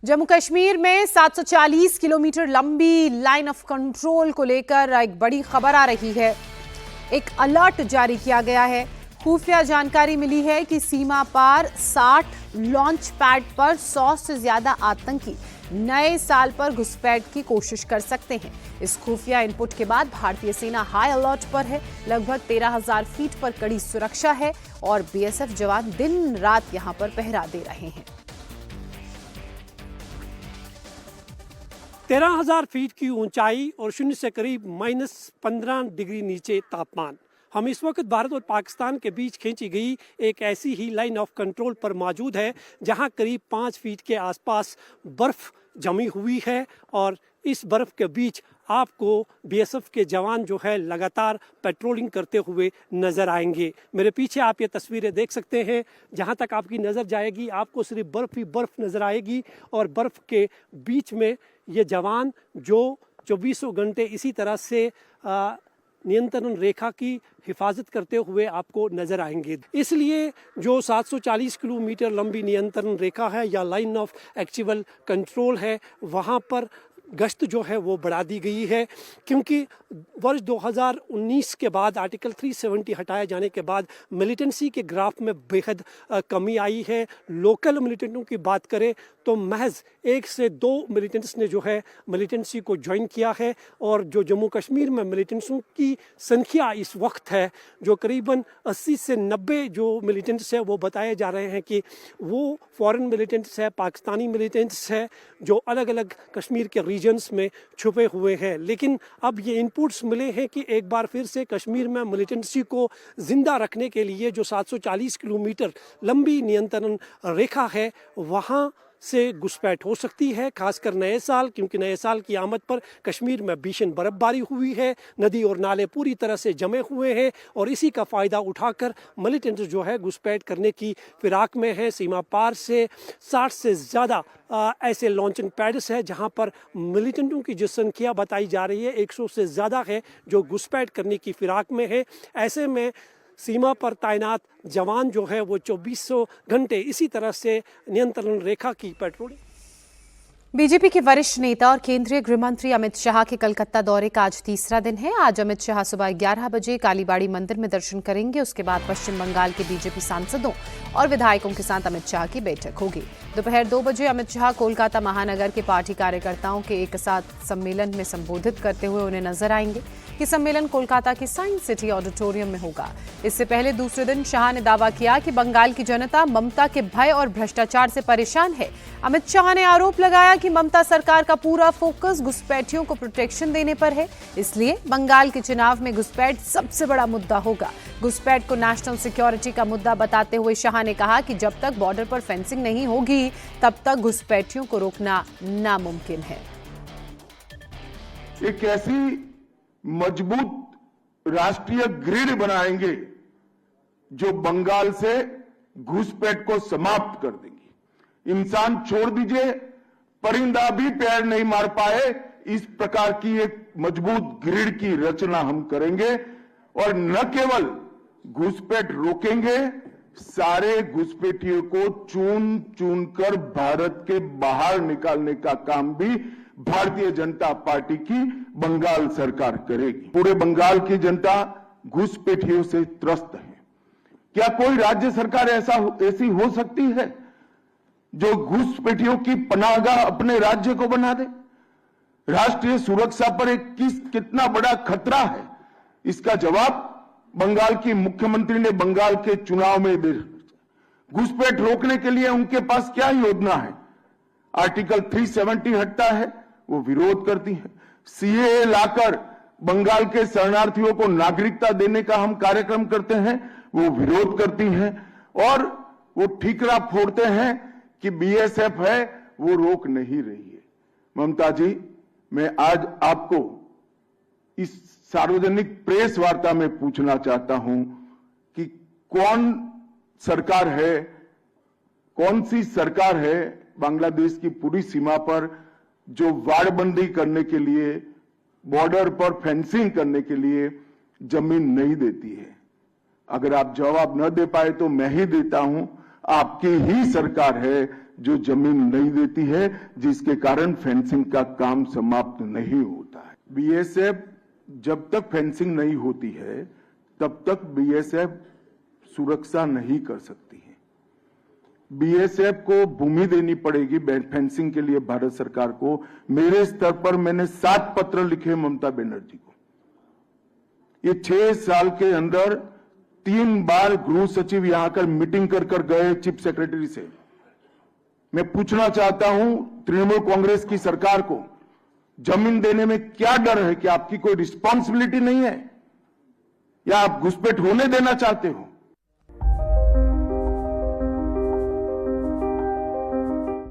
जम्मू कश्मीर में 740 किलोमीटर लंबी line of control को लेकर एक बड़ी खबर आ रही है। एक अलर्ट जारी किया गया है। खुफिया जानकारी मिली है कि सीमा पार 60 लॉन्च पैड पर 100 से ज्यादा आतंकी नए साल पर घुसपैठ की कोशिश कर सकते हैं। इस खुफिया इनपुट के बाद भारतीय सेना हाई अलर्ट पर है। लगभग 13,000 फीट पर कड़ी सुरक्षा है और बीएसएफ जवान दिन रात यहां पर पहरा दे रहे हैं। 13,000 फीट की ऊंचाई और शून्य से करीब -15 डिग्री नीचे तापमान। हम इस वक्त भारत और पाकिस्तान के बीच खींची गई एक ऐसी ही लाइन ऑफ कंट्रोल पर मौजूद है जहां करीब 5 फीट के आसपास बर्फ जमी हुई है और इस बर्फ के बीच आपको बीएसएफ के जवान जो है लगातार पेट्रोलिंग करते हुए नजर आएंगे। मेरे पीछे आप ये तस्वीरें देख सकते हैं। जहां तक आपकी नज़र जाएगी आपको सिर्फ बर्फ ही बर्फ नजर आएगी और बर्फ के बीच में ये जवान जो 24 घंटे इसी तरह से नियंत्रण रेखा की हिफाजत करते हुए आपको नजर आएंगे। इसलिए जो 740 किलोमीटर लंबी नियंत्रण रेखा है या लाइन ऑफ एक्चुअल कंट्रोल है, वहाँ पर गश्त जो है वो बढ़ा दी गई है, क्योंकि वर्ष 2019 के बाद आर्टिकल 370 हटाए जाने के बाद मिलिटेंसी के ग्राफ में बेहद कमी आई है। लोकल मिलिटेंटों की बात करें तो महज 1 से 2 मिलिटेंट्स ने जो है मिलिटेंसी को ज्वाइन किया है और जो जम्मू कश्मीर में मिलिटेंट्सों की संख्या इस वक्त है जो करीबन 80 से 90 जो मिलिटेंट्स है वो बताए जा रहे हैं कि वो फॉरेन मिलिटेंट्स है, पाकिस्तानी मिलिटेंट्स है जो अलग अलग कश्मीर के रीजन्स में छुपे हुए हैं। लेकिन अब ये इनपुट्स मिले हैं कि एक बार फिर से कश्मीर में मिलिटेंसी को जिंदा रखने के लिए जो 740 किलोमीटर लंबी नियंत्रण रेखा है वहाँ से घुसपैठ हो सकती है, खासकर नए साल, क्योंकि नए साल की आमद पर कश्मीर में भीषण बर्फबारी हुई है, नदी और नाले पूरी तरह से जमे हुए हैं और इसी का फ़ायदा उठाकर मिलिटेंट्स जो है घुसपैठ करने की फिराक में है। सीमा पार से 60 से ज़्यादा ऐसे लॉन्चिंग पैड्स है जहां पर मिलिटेंटों की जो संख्या बताई जा रही है 100 से ज़्यादा है जो घुसपैठ करने की फिराक में है। ऐसे में सीमा पर तैनात जवान जो है वो 24 घंटे इसी तरह से नियंत्रण रेखा की पेट्रोलिंग। बीजेपी के वरिष्ठ नेता और केंद्रीय गृह मंत्री अमित शाह के कलकत्ता दौरे का आज तीसरा दिन है। आज अमित शाह सुबह 11 बजे कालीबाड़ी मंदिर में दर्शन करेंगे। उसके बाद पश्चिम बंगाल के बीजेपी सांसदों और विधायकों के साथ अमित शाह की बैठक होगी। दोपहर 2 बजे अमित शाह कोलकाता महानगर के पार्टी कार्यकर्ताओं के एक साथ सम्मेलन में संबोधित करते हुए उन्हें नजर आएंगे। ये सम्मेलन कोलकाता के साइंस सिटी ऑडिटोरियम में होगा। इससे पहले दूसरे दिन शाह ने दावा किया कि बंगाल की जनता ममता के भय और भ्रष्टाचार से परेशान है। अमित शाह ने आरोप लगाया कि ममता सरकार का पूरा फोकस घुसपैठियों को प्रोटेक्शन देने पर है, इसलिए बंगाल के चुनाव में घुसपैठ सबसे बड़ा मुद्दा होगा। घुसपैठ को नेशनल सिक्योरिटी का मुद्दा बताते हुए शाह ने कहा कि जब तक बॉर्डर पर फेंसिंग नहीं होगी तब तक घुसपैठियों को रोकना नामुमकिन है। एक ऐसी मजबूत राष्ट्रीय ग्रिड बनाएंगे जो बंगाल से घुसपैठ को समाप्त कर देंगी। इंसान छोड़ दीजिए, परिंदा भी पैर नहीं मार पाए, इस प्रकार की एक मजबूत ग्रिड की रचना हम करेंगे और न केवल घुसपैठ रोकेंगे, सारे घुसपैठियों को चुन चुन कर भारत के बाहर निकालने का काम भी भारतीय जनता पार्टी की बंगाल सरकार करेगी। पूरे बंगाल की जनता घुसपैठियों से त्रस्त है। क्या कोई राज्य सरकार ऐसी हो सकती है जो घुसपैठियों की पनाहगाह अपने राज्य को बना दे? राष्ट्रीय सुरक्षा पर एक कितना बड़ा खतरा है, इसका जवाब बंगाल की मुख्यमंत्री ने बंगाल के चुनाव में दे। घुसपैठ रोकने के लिए उनके पास क्या योजना है? आर्टिकल 370 हटता है, वो विरोध करती है। सीएए लाकर बंगाल के शरणार्थियों को नागरिकता देने का हम कार्यक्रम करते हैं, वो विरोध करती हैं और वो ठीकरा फोड़ते हैं कि बीएसएफ है वो रोक नहीं रही है। ममता जी, मैं आज आपको इस सार्वजनिक प्रेस वार्ता में पूछना चाहता हूं कि कौन सी सरकार है बांग्लादेश की पूरी सीमा पर जो वाड़बंदी करने के लिए, बॉर्डर पर फेंसिंग करने के लिए जमीन नहीं देती है? अगर आप जवाब न दे पाए तो मैं ही देता हूं। आपकी ही सरकार है जो जमीन नहीं देती है, जिसके कारण फेंसिंग का काम समाप्त नहीं होता है। बीएसएफ जब तक फेंसिंग नहीं होती है तब तक बीएसएफ सुरक्षा नहीं कर सकती है। बीएसएफ को भूमि देनी पड़ेगी फेंसिंग के लिए भारत सरकार को। मेरे स्तर पर मैंने 7 पत्र लिखे ममता बनर्जी को। ये 6 साल के अंदर 3 बार गृह सचिव यहां कर मीटिंग कर गए चीफ सेक्रेटरी से। मैं पूछना चाहता हूं तृणमूल कांग्रेस की सरकार को, जमीन देने में क्या डर है? कि आपकी कोई रिस्पॉन्सिबिलिटी नहीं है या आप घुसपैठ होने देना चाहते हो?